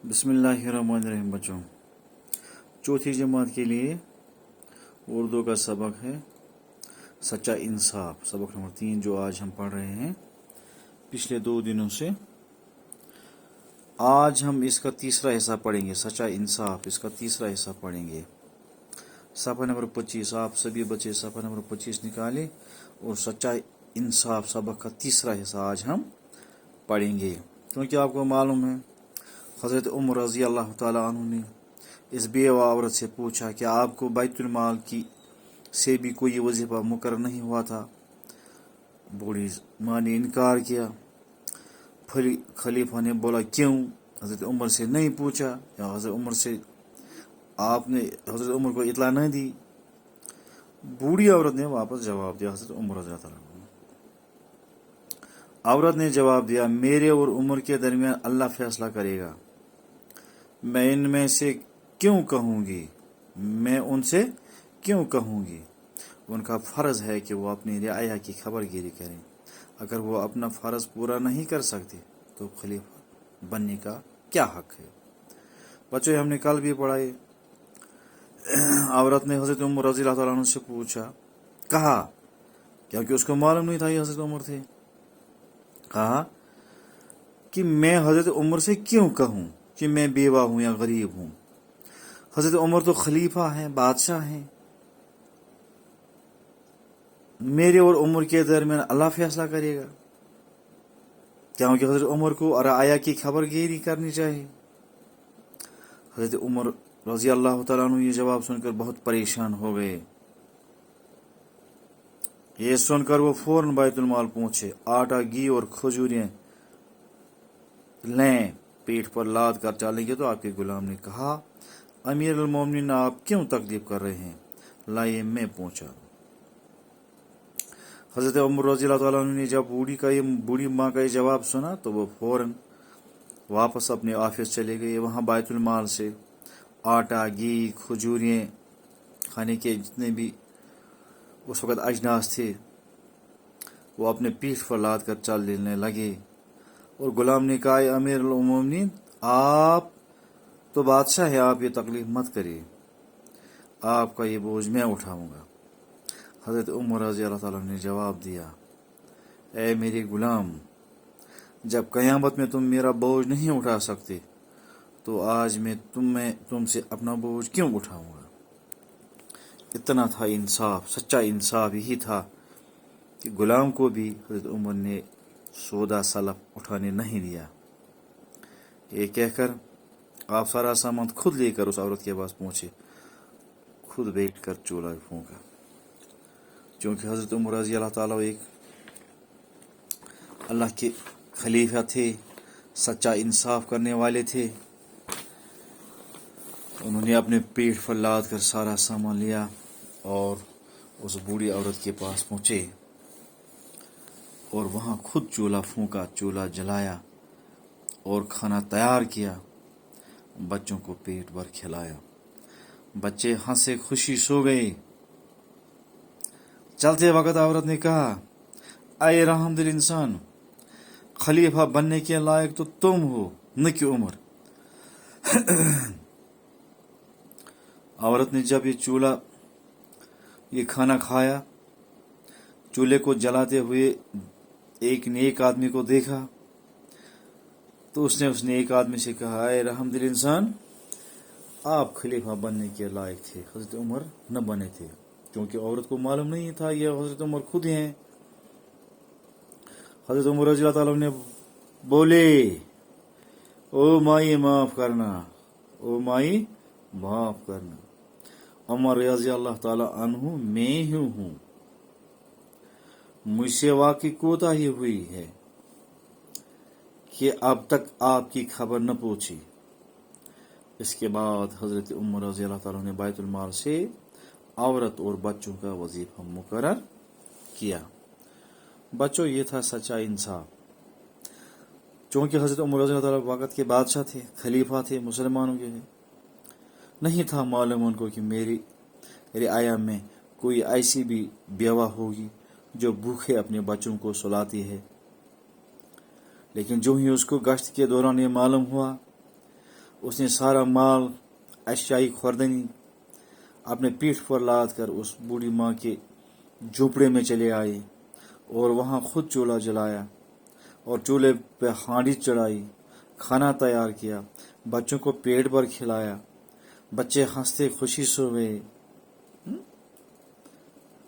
बिस्मिल्लाहिर्रहमानिर्रहीम। बच्चों, चौथी जमात के लिए उर्दू का सबक है सच्चा इंसाफ। सबक नंबर 3 जो आज हम पढ़ रहे हैं पिछले 2 दिनों से। आज हम इसका तीसरा हिस्सा पढ़ेंगे, सच्चा इंसाफ। इसका तीसरा हिस्सा पढ़ेंगे। सफ़ा नंबर 25, आप सभी बच्चे सफ़ा नंबर 25 निकालें और सच्चा इंसाफ सबक का तीसरा हिस्सा आज हम पढ़ेंगे। क्योंकि आपको मालूम है हज़रत उमर रज़ी अल्लाह ताला अन्हु ने इस बेवा औरत से पूछा कि आपको बैतुल माल की से भी कोई वजीफ़ा मुकर्रर नहीं हुआ था। बूढ़ी माँ ने इनकार किया। खलीफा ने बोला क्यों? हज़रत उमर से नहीं पूछा या हज़रत उमर से आपने हज़रत उमर को इतला नहीं दी। बूढ़ी औरत ने वापस जवाब दिया। हज़रत उमर रज़ी अल्लाह ताला औरत ने जवाब दिया, मेरे और उमर के दरमियान अल्लाह फैसला करेगा। मैं इनमें से क्यों कहूँगी? मैं उनसे क्यों कहूँगी? उनका फ़र्ज़ है कि वो अपनी रियाया की खबरगिरी करें। अगर वो अपना फ़र्ज़ पूरा नहीं कर सकते तो खलीफा बनने का क्या हक है? बच्चों, हमने कल भी पढ़ा है। औरत ने हज़रत उमर रज़ी अल्लाह ताला अन्हु से पूछा, कहा, क्योंकि उसको मालूम नहीं था ये हज़रत उमर थे। कहा कि मैं हज़रत उमर से क्यों कहूँ कि मैं बेवा हूँ या गरीब हूँ? हज़रत उमर तो खलीफा हैं, बादशाह हैं। मेरे और उमर के दरमियान अल्लाह फैसला करेगा। क्योंकि हज़रत उमर को रियाया की खबरगिरी करनी चाहिए। हज़रत उमर रज़ी अल्लाह ताला अन्हु ये जवाब सुनकर बहुत परेशान हो गए। ये सुनकर वो फौरन बैतुल माल पहुंचे। आटा, घी और खजूरें लें, पीठ पर लाद कर चलेंगे। तो आपके गुलाम ने कहा, अमीर अल मोमिनीन, आप क्यों तकलीफ कर रहे हैं? लाइए, मैं पहुंचा। हज़रत उमर रज़ी अल्लाह ताला अन्हु ने जब बूढ़ी माँ का ये जवाब सुना तो वो फौरन वापस अपने ऑफिस चले गए। वहाँ बैतुल माल से आटा, घी, खजूरें, खाने के जितने भी उस वक़्त अजनास थे वो अपने पीठ पर लाद कर चलने लगे। और गुलाम ने कहा, अमीर अल मोमिनीन, आप तो बादशाह है, आप ये तकलीफ मत करिए, आपका ये बोझ मैं उठाऊंगा। हज़रत उमर रज़ी अल्लाह ताला ने जवाब दिया, ऐ मेरे गुलाम, जब क़यामत में तुम मेरा बोझ नहीं उठा सकते तो आज मैं तुमसे अपना बोझ क्यों उठाऊंगा? इतना था इंसाफ, सच्चा इंसाफ यही था कि गुलाम को भी हज़रत उमर ने सौदा सलफ उठाने नहीं दिया। ये कहकर आप सारा सामान खुद लेकर उस औरत के पास पहुंचे, खुद बैठ कर चूल्हा फूंका। क्योंकि हज़रत उमर रज़ी अल्लाह ताला एक अल्लाह के खलीफा थे, सच्चा इंसाफ करने वाले थे। उन्होंने अपने पीठ पर लाद कर सारा सामान लिया और उस बूढ़ी औरत के पास पहुंचे और वहाँ खुद चूल्हा फूंका, चूल्हा जलाया और खाना तैयार किया। बच्चों को पेट भर खिलाया। बच्चे हंसे खुशी सो गए। चलते वक्त औरत ने कहा, ऐ रहमदिल इंसान, खलीफा बनने के लायक तो तुम हो, न कि उमर। औरत ने जब ये खाना खाया, चूल्हे को जलाते हुए एक नेक आदमी को देखा तो उसने उस नेक आदमी से कहा, ऐ रहमदिल इंसान, आप खलीफा बनने के लायक थे, हज़रत उमर न बने थे। क्योंकि औरत को मालूम नहीं था ये हज़रत उमर खुद हैं। हज़रत उमर रज़ी अल्लाह ताला ने बोले, ओ माई माफ़ करना, ओ माई माफ़ करना। उमर रज़ी अल्लाह ताला अन्हु मैं ही हूँ, मुझसे वाकई कोताही हुई है कि अब तक आपकी खबर न पूछी। इसके बाद हज़रत उमर रज़ी अल्लाह ताला ने बैतुल माल से औरत और बच्चों का वजीफा मुकर्रर किया। बच्चों, ये था सच्चा इंसाफ। चूँकि हज़रत उमर रज़ी अल्लाह ताला वक़्त के बादशाह थे, खलीफा थे, मुसलमानों के नहीं था मालूम उनको कि मेरी रियाया में कोई ऐसी भी बेवा होगी जो भूखे अपने बच्चों को सुलाती है। लेकिन जो ही उसको गश्त के दौरान ये मालूम हुआ, اس نے سارا مال اشیائی خوردنی اپنے پیٹھ پر لاد کر اس بوڑھی ماں کے جھوپڑے میں چلے آئے اور وہاں خود چولہا جلایا اور چولہے پہ ہانڈی چڑھائی، کھانا تیار کیا، بچوں کو پیٹ بھر کھلایا، بچے ہنستے خوشی سو گئے۔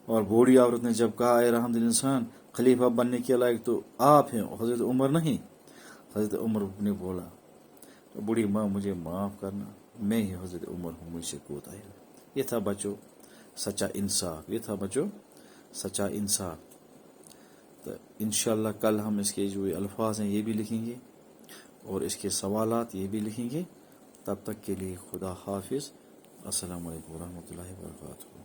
اور بوڑھی عورت نے جب کہا اے رحمدل انسان، خلیفہ بننے کے لائق تو آپ ہیں، حضرت عمر نہیں۔ حضرت عمر نے بولا بوڑھی ماں مجھے معاف کرنا، میں ہی حضرت عمر ہوں، مجھ سے کوتاہی ہوئی۔ یہ تھا بچوں سچا انصاف، یہ تھا بچوں سچا انصاف۔ تو انشاءاللہ کل ہم اس کے جو الفاظ ہیں یہ بھی لکھیں گے اور اس کے سوالات یہ بھی لکھیں گے۔ تب تک کے لیے خدا حافظ، السلام علیکم ورحمۃ اللہ وبرکاتہ۔